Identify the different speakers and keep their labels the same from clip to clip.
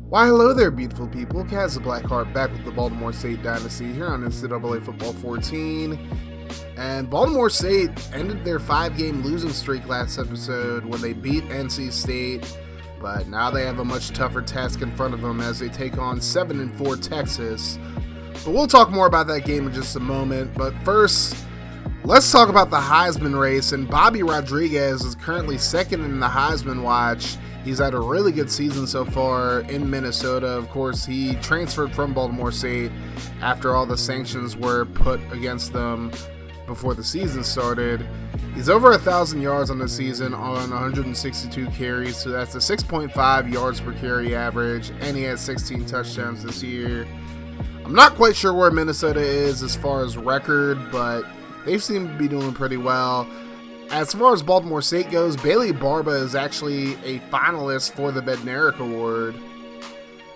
Speaker 1: Why hello there, beautiful people. Caz Blackheart back with the Baltimore State Dynasty here on NCAA Football 14. And Baltimore State ended their 5-game losing streak last episode when they beat NC State. But now they have a much tougher task in front of them as they take on 7-4 Texas. But we'll talk more about that game in just a moment. But first, let's talk about the Heisman race. And Bobby Rodriguez is currently second in the Heisman watch. He's had a really good season so far in Minnesota. Of course, he transferred from Baltimore State after all the sanctions were put against them before the season started. He's over 1,000 yards on the season on 162 carries, so that's a 6.5 yards per carry average, and he has 16 touchdowns this year. I'm not quite sure where Minnesota is as far as record, but they seem to be doing pretty well. As far as Baltimore State goes, Bailey Barba is actually a finalist for the Bednarik Award,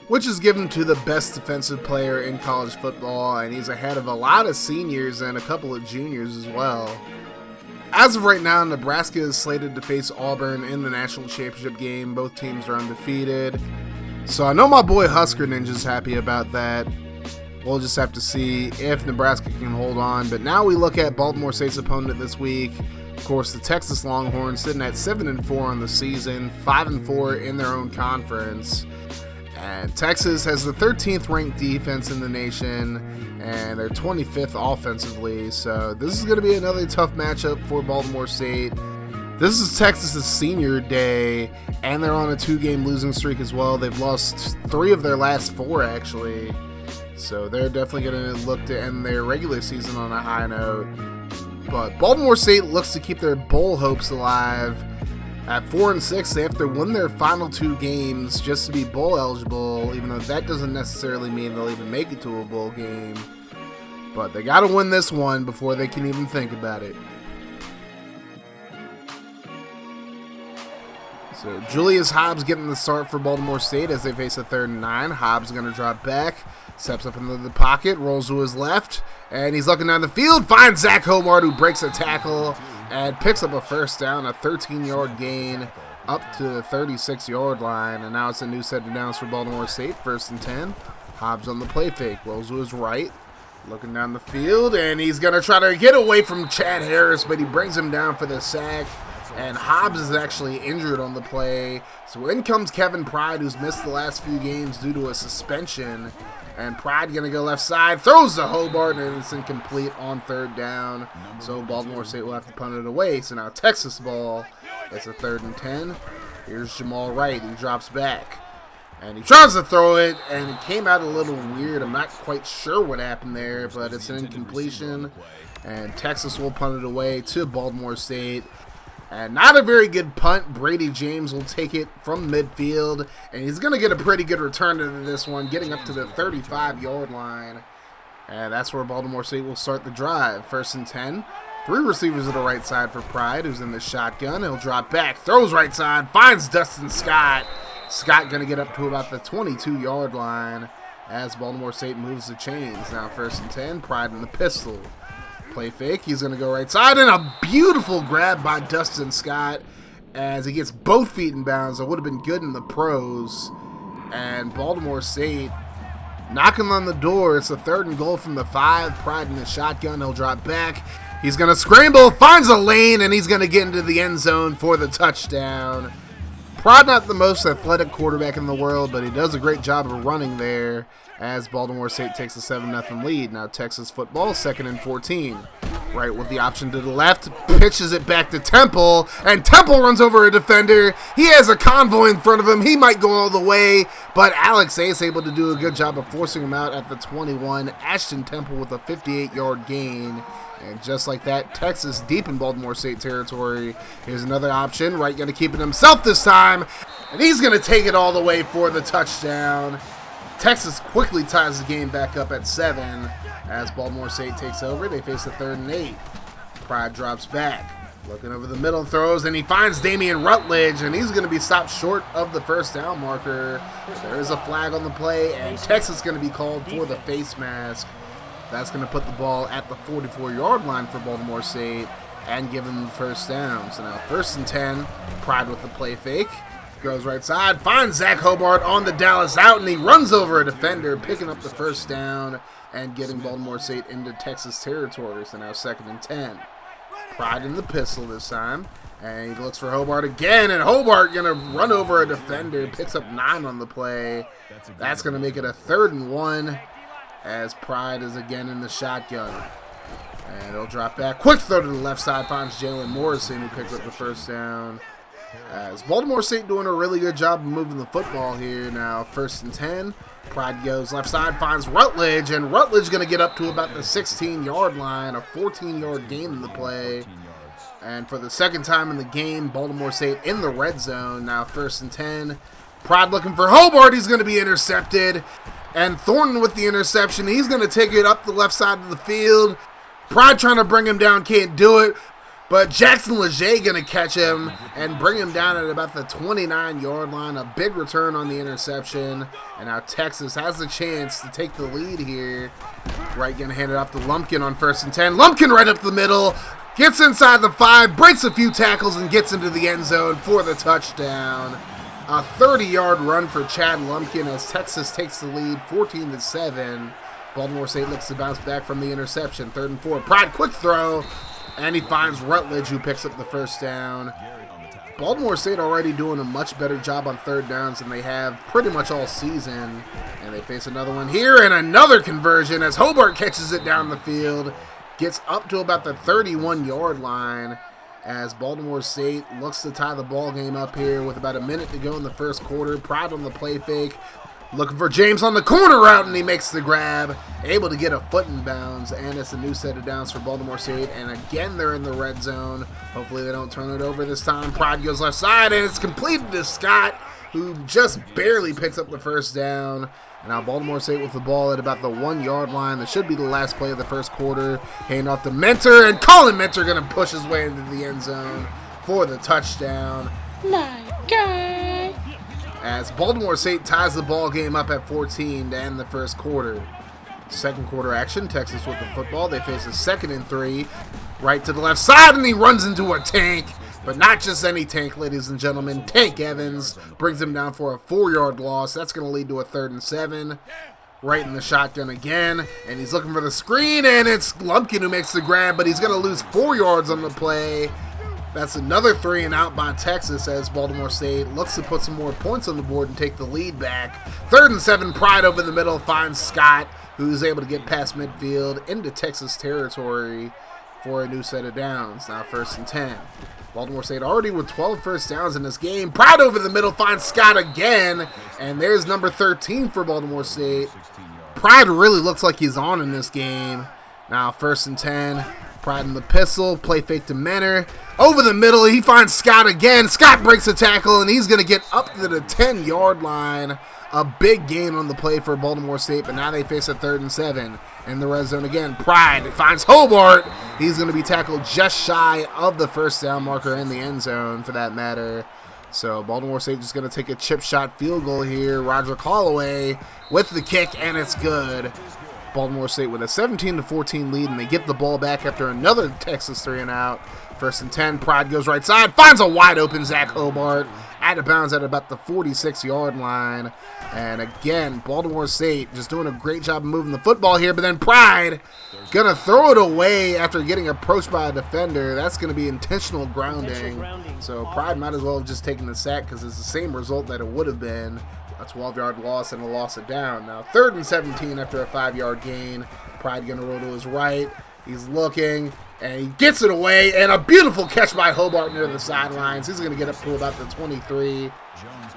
Speaker 1: which is given to the best defensive player in college football, and he's ahead of a lot of seniors and a couple of juniors as well. As of right now, Nebraska is slated to face Auburn in the national championship game. Both teams are undefeated, so I know my boy Husker Ninja's happy about that. We'll just have to see if Nebraska can hold on. But now we look at Baltimore State's opponent this week. Of course, the Texas Longhorns sitting at 7-4 on the season, 5-4 in their own conference. And Texas has the 13th ranked defense in the nation, and they're 25th offensively. So this is going to be another tough matchup for Baltimore State. This is Texas's senior day, and they're on a 2-game losing streak as well. They've lost 3 of their last 4, actually. So they're definitely going to look to end their regular season on a high note. But Baltimore State looks to keep their bowl hopes alive. At 4-6, they have to win their final 2 games just to be bowl eligible, even though that doesn't necessarily mean they'll even make it to a bowl game. But they got to win this one before they can even think about it. So Julius Hobbs getting the start for Baltimore State as they face a 3rd and 9. Hobbs going to drop back, steps up into the pocket, rolls to his left, and he's looking down the field, finds Zach Hobart, who breaks a tackle and picks up a first down, a 13-yard gain up to the 36-yard line. And now it's a new set of downs for Baltimore State, 1st and 10. Hobbs on the play fake, rolls to his right, looking down the field, and he's going to try to get away from Chad Harris, but he brings him down for the sack. And Hobbs is actually injured on the play. So in comes Kevin Pride, who's missed the last few games due to a suspension. And Pride going to go left side, throws to Hobart, and it's incomplete on 3rd down. So Baltimore State will have to punt it away. So now Texas ball. It's a 3rd and 10. Here's Jamal Wright. He drops back. And he tries to throw it, and it came out a little weird. I'm not quite sure what happened there, but it's an incompletion. And Texas will punt it away to Baltimore State. And not a very good punt. Brady James will take it from midfield, and he's going to get a pretty good return to this one, getting up to the 35-yard line. And that's where Baltimore State will start the drive. 1st and 10. 3 receivers to the right side for Pride, who's in the shotgun. He'll drop back, throws right side, finds Dustin Scott. Scott going to get up to about the 22-yard line as Baltimore State moves the chains. Now 1st and 10, Pride in the pistol. Play fake, he's going to go right side, and a beautiful grab by Dustin Scott as he gets both feet in bounds. It would have been good in the pros. And Baltimore State knocking on the door. It's a 3rd and goal from the 5. Pride in the shotgun, he'll drop back. He's going to scramble, finds a lane, and he's going to get into the end zone for the touchdown. Pride not the most athletic quarterback in the world, but he does a great job of running there as Baltimore State takes a 7-0 lead. Now Texas football, 2nd and 14. Right with the option to the left, pitches it back to Temple, and Temple runs over a defender. He has a convoy in front of him. He might go all the way, but Alex A is able to do a good job of forcing him out at the 21. Ashton Temple with a 58-yard gain. And just like that, Texas deep in Baltimore State territory. Here's another option. Wright going to keep it himself this time, and he's going to take it all the way for the touchdown. Texas quickly ties the game back up at 7 as Baltimore State takes over. They face a 3rd and 8. Pride drops back, looking over the middle, throws, and he finds Damian Rutledge, and he's going to be stopped short of the 1st down marker. There is a flag on the play, and Texas is going to be called for the face mask. That's going to put the ball at the 44-yard line for Baltimore State and give them the 1st down. So now 1st and 10, Pride with the play fake. Goes right side, finds Zach Hobart on the Dallas out, and he runs over a defender, picking up the first down and getting Baltimore State into Texas territory. So now 2nd and 10. Pride in the pistol this time. And he looks for Hobart again, and Hobart going to run over a defender, picks up 9 on the play. That's going to make it a 3rd and 1 as Pride is again in the shotgun. And he'll drop back. Quick throw to the left side, finds Jalen Morrison, who picked up the first down. As Baltimore State doing a really good job of moving the football here. Now 1st and 10. Pride goes left side, finds Rutledge, and Rutledge going to get up to about the 16-yard line. A 14-yard gain in the play. And for the 2nd time in the game, Baltimore State in the red zone. Now 1st and 10. Pride looking for Hobart. He's going to be intercepted. And Thornton with the interception. He's going to take it up the left side of the field. Pride trying to bring him down, can't do it. But Jackson Leger going to catch him and bring him down at about the 29-yard line. A big return on the interception. And now Texas has the chance to take the lead here. Wright going to hand it off to Lumpkin on 1st and 10. Lumpkin right up the middle. Gets inside the 5, breaks a few tackles, and gets into the end zone for the touchdown. A 30-yard run for Chad Lumpkin as Texas takes the lead 14-7. Baltimore State looks to bounce back from the interception. 3rd and 4. Pride quick throw. And he finds Rutledge, who picks up the first down. Baltimore State already doing a much better job on 3rd downs than they have pretty much all season. And they face another one here, and another conversion as Hobart catches it down the field. Gets up to about the 31-yard line as Baltimore State looks to tie the ball game up here with about a minute to go in the 1st quarter. Pride on the play fake. Looking for James on the corner route, and he makes the grab. Able to get a foot in bounds, and it's a new set of downs for Baltimore State. And again, they're in the red zone. Hopefully they don't turn it over this time. Pride goes left side, and it's completed to Scott, who just barely picks up the first down. And now Baltimore State with the ball at about the 1-yard line. That should be the last play of the 1st quarter. Hand off to Mentor, and Colin Mentor going to push his way into the end zone for the touchdown.
Speaker 2: My God.
Speaker 1: As Baltimore State ties the ball game up at 14 to end the 1st quarter. 2nd quarter action, Texas with the football. They face a 2nd and 3. Right to the left side, and he runs into a tank. But not just any tank, ladies and gentlemen. Tank Evans brings him down for a 4-yard loss. That's going to lead to a 3rd and 7. Right in the shotgun again. And he's looking for the screen, and it's Lumpkin who makes the grab, but he's going to lose 4 yards on the play. That's another 3 and out by Texas as Baltimore State looks to put some more points on the board and take the lead back. 3rd and 7, Pride over the middle, finds Scott, who's able to get past midfield into Texas territory for a new set of downs. Now 1st and 10. Baltimore State already with 12 first downs in this game. Pride over the middle, finds Scott again, and there's number 13 for Baltimore State. Pride really looks like he's on in this game. Now 1st and 10. Pride in the pistol, play fake to Mentor. Over the middle, he finds Scott again. Scott breaks a tackle, and he's going to get up to the 10-yard line. A big gain on the play for Baltimore State, but now they face a 3rd and 7. In the red zone again, Pride finds Hobart. He's going to be tackled just shy of the first down marker in the end zone, for that matter. So Baltimore State just going to take a chip shot field goal here. Roger Callaway with the kick, and it's good. Baltimore State with a 17-14 lead, and they get the ball back after another Texas 3 and out. 1st and 10, Pride goes right side, finds a wide open Zach Hobart, out of bounds at about the 46-yard line. And again, Baltimore State just doing a great job of moving the football here, but then Pride going to throw it away after getting approached by a defender. That's going to be intentional grounding. So Pride might as well have just taken the sack because it's the same result that it would have been. A 12-yard loss and a loss of down. Now 3rd and 17 after a 5-yard gain. Pride going to roll to his right. He's looking, and he gets it away, and a beautiful catch by Hobart near the sidelines. He's going to get up to about the 23.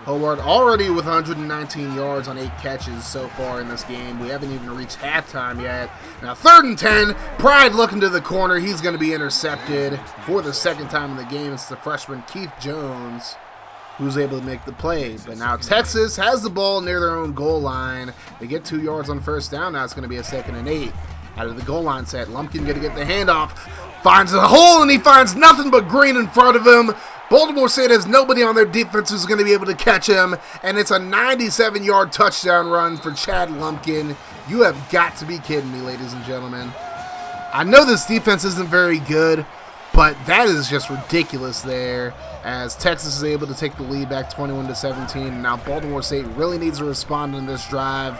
Speaker 1: Hobart already with 119 yards on 8 catches so far in this game. We haven't even reached halftime yet. Now 3rd and 10, Pride looking to the corner. He's going to be intercepted for the 2nd time in the game. It's the freshman Keith Jones who's able to make the play. But now Texas has the ball near their own goal line. They get 2 yards on 1st down. Now it's going to be a 2nd and 8. Out of the goal line set, Lumpkin going to get the handoff. Finds a hole, and he finds nothing but green in front of him. Baltimore State has nobody on their defense who's going to be able to catch him. And it's a 97-yard touchdown run for Chad Lumpkin. You have got to be kidding me, ladies and gentlemen. I know this defense isn't very good, but that is just ridiculous there. as Texas is able to take the lead back 21-17. Now Baltimore State really needs to respond in this drive.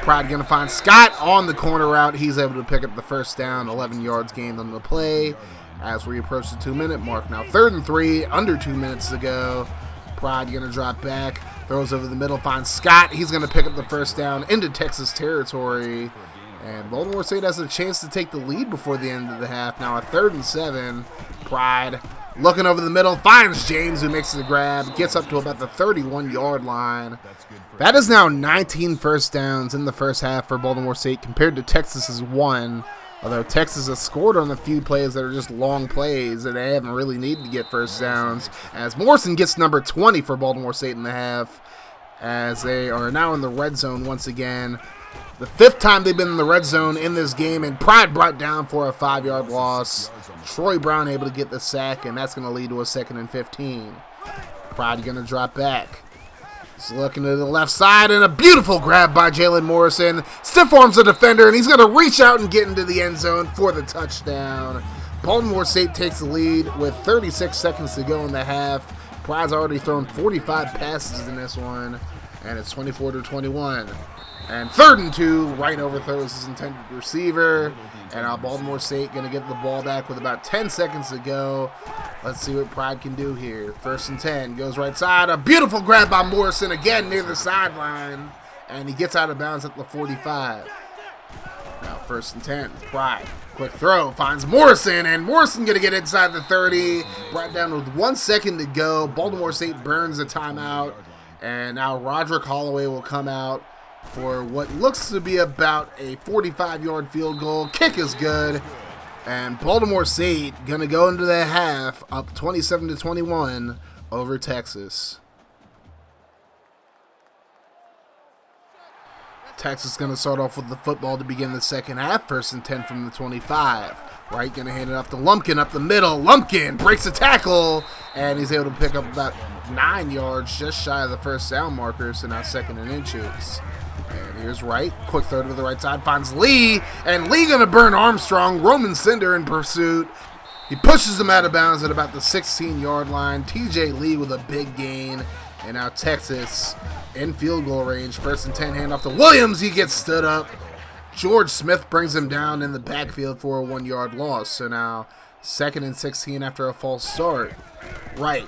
Speaker 1: Pride going to find Scott on the corner route. He's able to pick up the first down, 11 yards gained on the play as we approach the 2-minute mark. Now 3rd and 3, under 2 minutes to go. Pride going to drop back, throws over the middle, finds Scott. He's going to pick up the first down into Texas territory. And Baltimore State has a chance to take the lead before the end of the half. Now a 3rd and 7, Pride looking over the middle, finds James, who makes the grab, gets up to about the 31-yard line. That is now 19 first downs in the first half for Baltimore State compared to Texas's 1. Although Texas has scored on a few plays that are just long plays and they haven't really needed to get first downs. As Morrison gets number 20 for Baltimore State in the half, as they are now in the red zone once again. The 5th time they've been in the red zone in this game, and Pride brought down for a 5-yard loss. Troy Brown able to get the sack, and that's going to lead to a 2nd and 15. Pride going to drop back. He's looking to the left side, and a beautiful grab by Jalen Morrison. Stiff arms the defender, and he's going to reach out and get into the end zone for the touchdown. Baltimore State takes the lead with 36 seconds to go in the half. Pride's already thrown 45 passes in this one, and it's 24-21. And 3rd and 2, right overthrows his intended receiver. And now Baltimore State going to get the ball back with about 10 seconds to go. Let's see what Pride can do here. 1st and 10, goes right side. A beautiful grab by Morrison again near the sideline. And he gets out of bounds at the 45. Now 1st and 10, Pride. Quick throw, finds Morrison, and Morrison going to get inside the 30. Brought down with 1 second to go. Baltimore State burns a timeout. And now Roderick Holloway will come out for what looks to be about a 45-yard field goal. Kick is good. And Baltimore State going to go into the half up 27-21 over Texas. Texas going to start off with the football to begin the second half. 1st and 10 from the 25. Wright going to hand it off to Lumpkin up the middle. Lumpkin breaks a tackle, and he's able to pick up about 9 yards, just shy of the first down marker, so now 2nd and inches. And here's Wright. Quick throw to the right side. Finds Lee. And Lee going to burn Armstrong. Roman Cinder in pursuit. He pushes him out of bounds at about the 16-yard line. TJ Lee with a big gain. And now Texas in field goal range. 1st and 10, handoff to Williams. He gets stood up. George Smith brings him down in the backfield for a 1-yard loss. So now 2nd and 16 after a false start. Wright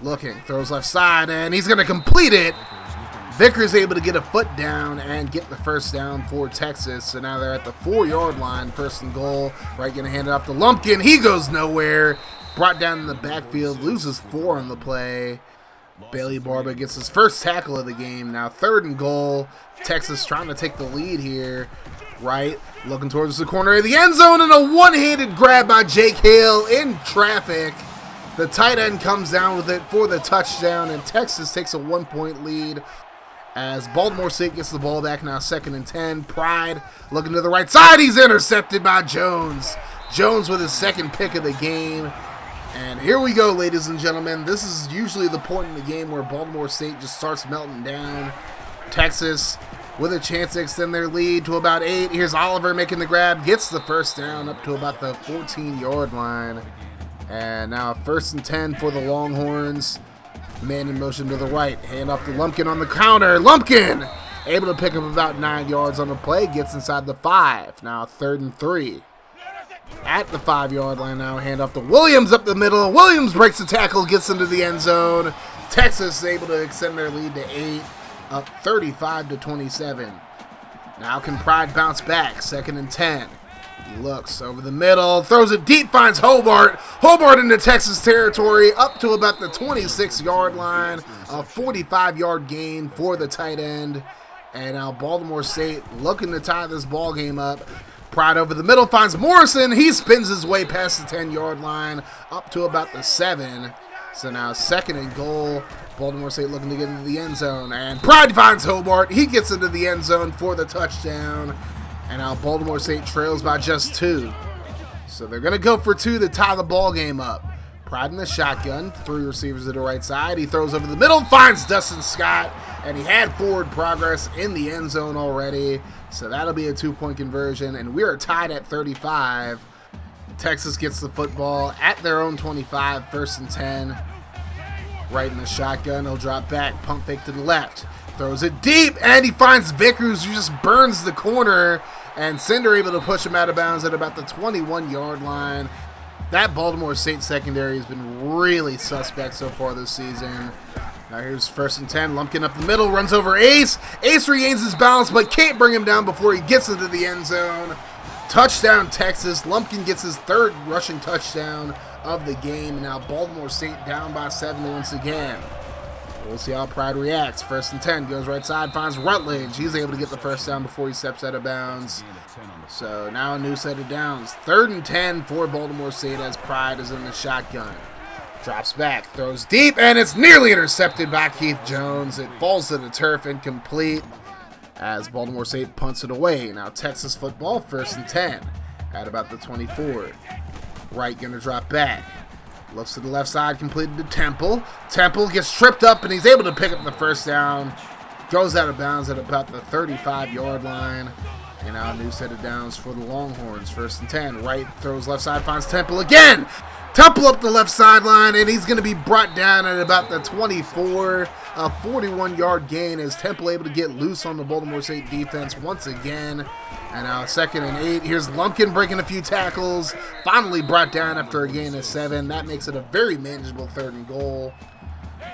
Speaker 1: looking. Throws left side. And he's going to complete it. Vickers able to get a foot down and get the first down for Texas. So now they're at the 4-yard line, 1st and goal. Right, going to hand it off to Lumpkin. He goes nowhere. Brought down in the backfield, loses 4 on the play. Bailey Barba gets his first tackle of the game. Now 3rd and goal. Texas trying to take the lead here. Right, looking towards the corner of the end zone, and a one-handed grab by Jake Hale in traffic. The tight end comes down with it for the touchdown, and Texas takes a 1-point lead. As Baltimore State gets the ball back, now 2nd and 10. Pride looking to the right side. He's intercepted by Jones. Jones with his 2nd pick of the game. And here we go, ladies and gentlemen. This is usually the point in the game where Baltimore State just starts melting down. Texas with a chance to extend their lead to about 8. Here's Oliver making the grab. Gets the first down up to about the 14-yard line. And now 1st and 10 for the Longhorns. Man in motion to the right. Hand off to Lumpkin on the counter. Lumpkin able to pick up about 9 yards on the play. Gets inside the 5. Now 3rd and 3. At the 5-yard line now. Hand off to Williams up the middle. Williams breaks the tackle. Gets into the end zone. Texas is able to extend their lead to 8. Up 35-27. Now can Pride bounce back? 2nd and 10. He looks over the middle, throws it deep, finds Hobart. Hobart into Texas territory, up to about the 26-yard line. A 45-yard gain for the tight end. And now Baltimore State looking to tie this ball game up. Pride over the middle, finds Morrison. He spins his way past the 10-yard line, up to about the 7. So now 2nd and goal. Baltimore State looking to get into the end zone. And Pride finds Hobart. He gets into the end zone for the touchdown. And now Baltimore State trails by just 2. So they're going to go for 2 to tie the ball game up. Pride in the shotgun. 3 receivers to the right side. He throws over the middle. Finds Dustin Scott. And he had forward progress in the end zone already. So that'll be a 2-point conversion. And we are tied at 35. Texas gets the football at their own 25. 1st and 10. Right in the shotgun, he'll drop back, pump fake to the left. Throws it deep, and he finds Vickers, who just burns the corner, and Cinder able to push him out of bounds at about the 21-yard line. That Baltimore State secondary has been really suspect so far this season. Now here's 1st and 10. Lumpkin up the middle, runs over Ace. Ace regains his balance, but can't bring him down before he gets into the end zone. Touchdown, Texas. Lumpkin gets his 3rd rushing touchdown of the game. Now Baltimore State down by 7 once again. We'll see how Pride reacts. 1st and 10, goes right side, finds Rutledge. He's able to get the first down before he steps out of bounds. So now a new set of downs. 3rd and 10 for Baltimore State as Pride is in the shotgun. Drops back, throws deep, and it's nearly intercepted by Keith Jones. It falls to the turf, incomplete, as Baltimore State punts it away. Now Texas football, 1st and 10 at about the 24. Wright gonna drop back. Looks to the left side, completed to Temple. Temple gets tripped up, and he's able to pick up the first down. Goes out of bounds at about the 35-yard line. And now a new set of downs for the Longhorns. 1st and 10. Wright throws left side, finds Temple again. Temple up the left sideline, and he's going to be brought down at about the 24. A 41-yard gain as Temple able to get loose on the Baltimore State defense once again. And now 2nd and 8. Here's Lumpkin breaking a few tackles. Finally brought down after a gain of 7. That makes it a very manageable 3rd and goal.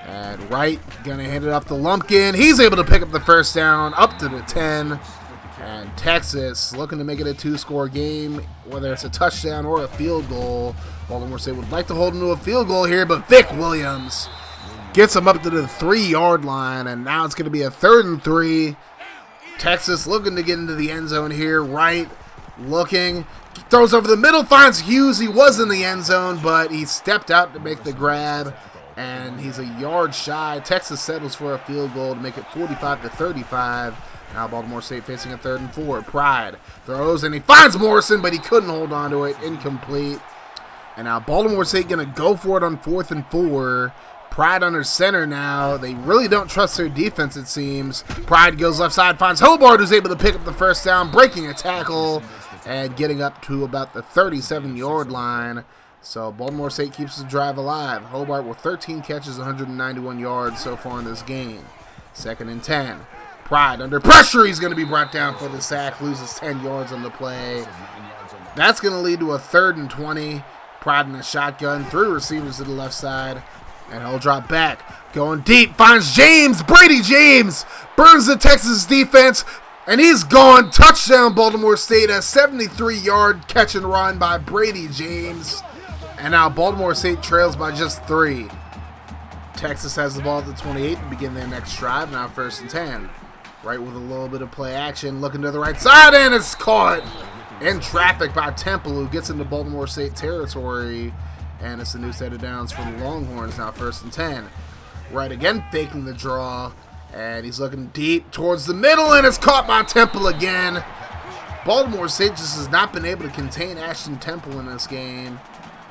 Speaker 1: And Wright going to hand it off to Lumpkin. He's able to pick up the first down up to the 10. And Texas looking to make it a 2-score game, whether it's a touchdown or a field goal. Baltimore State would like to hold him to a field goal here, but Vic Williams gets him up to the 3-yard line, and now it's going to be a 3rd and 3. Texas looking to get into the end zone here. Wright looking, throws over the middle, finds Hughes. He was in the end zone, but he stepped out to make the grab, and he's a yard shy. Texas settles for a field goal to make it 45-35. Now Baltimore State facing a 3rd and 4. Pride throws, and he finds Morrison, but he couldn't hold on to it. Incomplete. And now Baltimore State going to go for it on 4th and 4. Pride under center now. They really don't trust their defense, it seems. Pride goes left side, finds Hobart, who's able to pick up the first down, breaking a tackle, and getting up to about the 37-yard line. So Baltimore State keeps the drive alive. Hobart with 13 catches, 191 yards so far in this game. 2nd and 10. Pride under pressure. He's going to be brought down for the sack, loses 10 yards on the play. That's going to lead to a 3rd and 20. Pride in the shotgun, 3 receivers to the left side, and he'll drop back. Going deep, finds James. Brady James burns the Texas defense, and he's gone. Touchdown Baltimore State, a 73-yard catch and run by Brady James. And now Baltimore State trails by just 3. Texas has the ball at the 28 to begin their next drive. Now 1st and 10. Right with a little bit of play action, looking to the right side, and it's caught in traffic by Temple, who gets into Baltimore State territory, and it's a new set of downs for the Longhorns. Now 1st and 10. Right again, faking the draw, and he's looking deep towards the middle, and it's caught by Temple again. Baltimore State just has not been able to contain Ashton Temple in this game,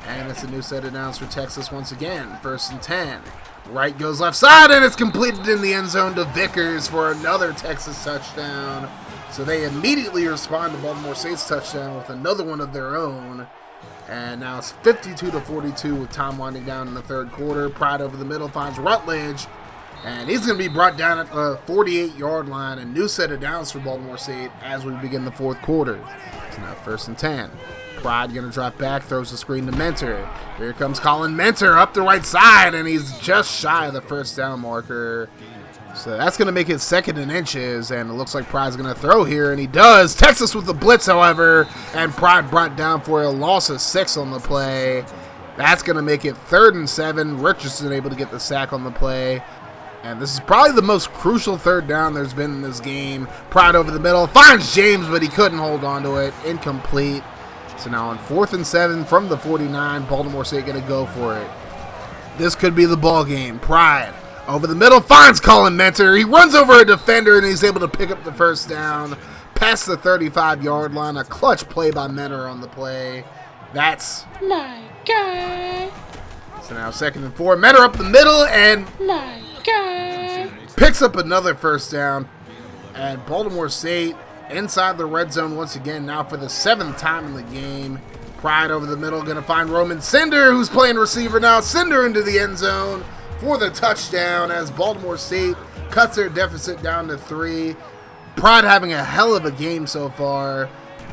Speaker 1: and it's a new set of downs for Texas once again. 1st and 10. Wright goes left side, and it's completed in the end zone to Vickers for another Texas touchdown. So they immediately respond to Baltimore State's touchdown with another one of their own. And now it's 52-42 with time winding down in the 3rd quarter. Pride over the middle finds Rutledge, and he's going to be brought down at the 48-yard line. A new set of downs for Baltimore State as we begin the 4th quarter. So now 1st and 10. Pride going to drop back, throws the screen to Mentor. Here comes Colin Mentor up the right side, and he's just shy of the first down marker. So that's going to make it 2nd and inches, and it looks like Pride's going to throw here, and he does. Texas with the blitz, however, and Pride brought down for a loss of 6 on the play. That's going to make it 3rd and 7. Richardson able to get the sack on the play. And this is probably the most crucial 3rd down there's been in this game. Pride over the middle, finds James, but he couldn't hold on to it. Incomplete. So now on 4th and 7 from the 49, Baltimore State going to go for it. This could be the ball game. Pride over the middle, finds Colin Mentor. He runs over a defender, and he's able to pick up the first down past the 35-yard line. A clutch play by Mentor on the play. That's
Speaker 2: my guy.
Speaker 1: So now 2nd and 4. Mentor up the middle, and
Speaker 2: My guy.
Speaker 1: picks up another first down. And Baltimore State inside the red zone once again, now for the 7th time in the game. Pride over the middle, going to find Roman Cinder, who's playing receiver now. Cinder into the end zone for the touchdown as Baltimore State cuts their deficit down to 3. Pride having a hell of a game so far,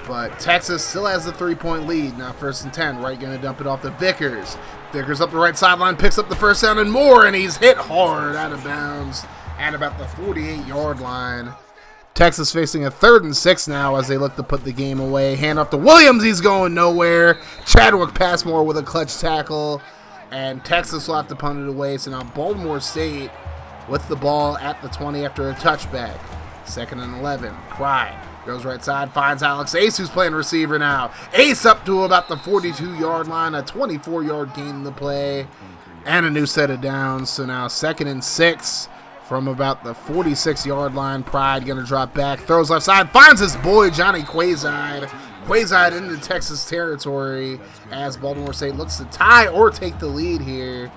Speaker 1: but Texas still has the 3-point lead. Now 1st and 10, Wright going to dump it off to Vickers. Vickers up the right sideline, picks up the first down and more, and he's hit hard out of bounds at about the 48-yard line. Texas facing a 3rd and 6 now as they look to put the game away. Hand off to Williams, he's going nowhere. Chadwick Passmore with a clutch tackle, and Texas will have to punt it away. So now Baltimore State with the ball at the 20 after a touchback. 2nd and 11, Pride goes right side, finds Alex Ace, who's playing receiver now. Ace up to about the 42-yard line, a 24-yard gain in the play, and a new set of downs. So now 2nd and 6 from about the 46-yard line. Pride going to drop back, throws left side, finds his boy Johnny Quayside. Quayside into Texas territory as Baltimore State looks to tie or take the lead here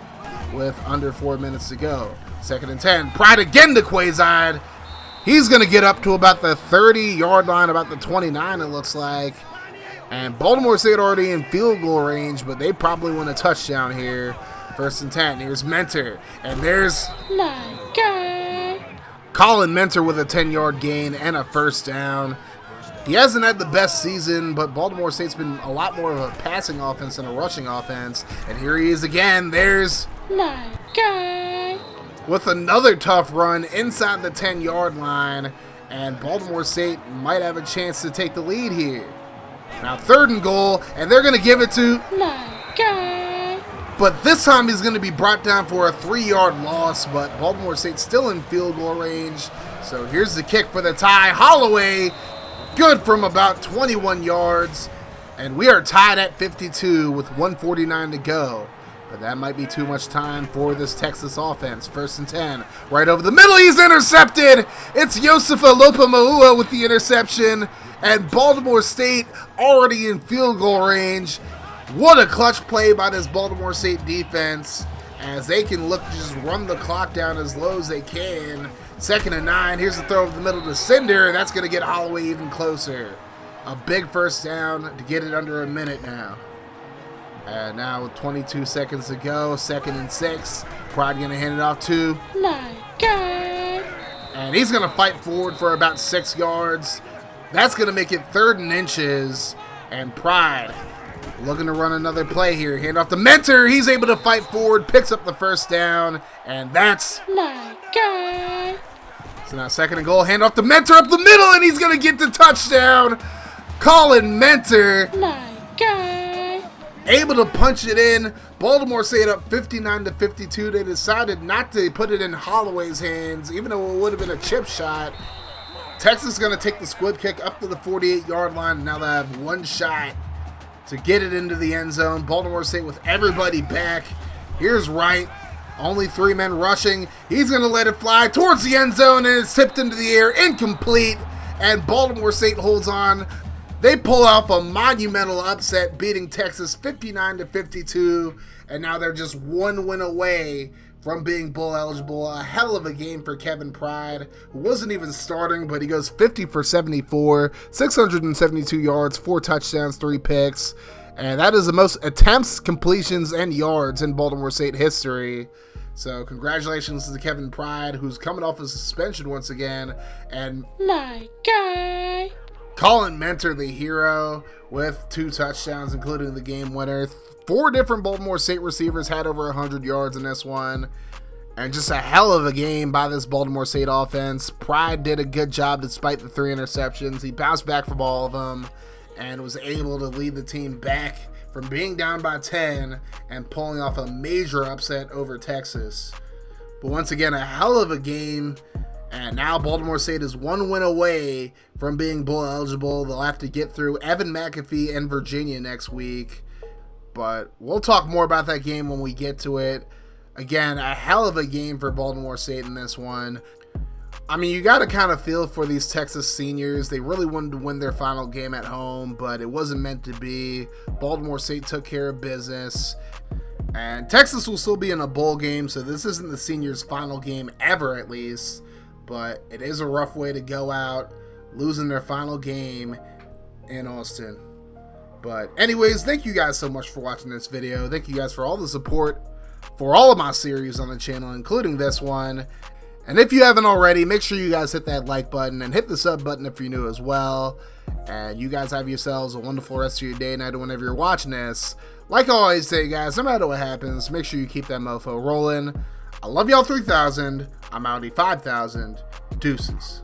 Speaker 1: with under 4 minutes to go. 2nd and 10, Pride again to Quayside. He's going to get up to about the 30-yard line, about the 29 it looks like. And Baltimore State already in field goal range, but they probably win a touchdown here. 1st and 10, here's Mentor. And there's
Speaker 2: My guy.
Speaker 1: Colin Mentor with a 10-yard gain and a first down. He hasn't had the best season, but Baltimore State's been a lot more of a passing offense than a rushing offense. And here he is again. There's
Speaker 2: My guy.
Speaker 1: with another tough run inside the 10-yard line, and Baltimore State might have a chance to take the lead here. Now 3rd and goal, and they're going to give it to
Speaker 2: My guy.
Speaker 1: but this time he's going to be brought down for a 3-yard loss, but Baltimore State's still in field goal range. So here's the kick for the tie. Holloway, good from about 21 yards, and we are tied at 52 with 1:49 to go. But that might be too much time for this Texas offense. 1st and 10, right over the middle, he's intercepted. It's Yosefa Lopa-Maua with the interception, and Baltimore State already in field goal range. What a clutch play by this Baltimore State defense, as they can look to just run the clock down as low as they can. 2nd and 9, here's the throw over the middle to Cinder, and that's going to get Holloway even closer. A big first down to get it under a minute now. And now with 22 seconds to go, 2nd and 6. Pride going to hand it off to
Speaker 2: My guy.
Speaker 1: and he's going to fight forward for about 6 yards. That's going to make it 3rd and inches, and Pride looking to run another play here. Hand off to Mentor. He's able to fight forward, picks up the first down, and that's
Speaker 2: My guy.
Speaker 1: so now 2nd and goal. Hand off to Mentor up the middle, and he's going to get the touchdown. Colin Mentor
Speaker 2: My guy.
Speaker 1: able to punch it in. Baltimore State up 59-52. They decided not to put it in Holloway's hands, even though it would have been a chip shot. Texas is going to take the squib kick up to the 48-yard line. Now they have one shot to get it into the end zone. Baltimore State with everybody back. Here's Wright. Only 3 men rushing. He's going to let it fly towards the end zone, and it's tipped into the air. Incomplete. And Baltimore State holds on. They pull off a monumental upset, beating Texas 59-52, and now they're just 1 win away from being bowl eligible. A hell of a game for Kevin Pride, who wasn't even starting, but he goes 50 for 74, 672 yards, 4 touchdowns, 3 picks, and that is the most attempts, completions, and yards in Baltimore State history. So congratulations to Kevin Pride, who's coming off a suspension once again, and
Speaker 2: My guy.
Speaker 1: Colin Mentor, the hero, with 2 touchdowns, including the game winner. 4 different Baltimore State receivers had over 100 yards in this one. And just a hell of a game by this Baltimore State offense. Pride did a good job despite the 3 interceptions. He bounced back from all of them and was able to lead the team back from being down by 10 and pulling off a major upset over Texas. But once again, a hell of a game. And now Baltimore State is 1 win away from being bowl eligible. They'll have to get through Evan McAfee and Virginia next week. But we'll talk more about that game when we get to it. Again, a hell of a game for Baltimore State in this one. I mean, you got to kind of feel for these Texas seniors. They really wanted to win their final game at home, but it wasn't meant to be. Baltimore State took care of business. And Texas will still be in a bowl game, so this isn't the seniors' final game ever, at least. But it is a rough way to go out, losing their final game in Austin. But anyways, thank you guys so much for watching this video. Thank you guys for all the support for all of my series on the channel, including this one. And if you haven't already, make sure you guys hit that like button and hit the sub button if you're new as well. And you guys have yourselves a wonderful rest of your day, night, or whenever you're watching this. Like I always say, guys, no matter what happens, make sure you keep that mofo rolling. I love y'all 3000. I'm Audi 5000. Deuces.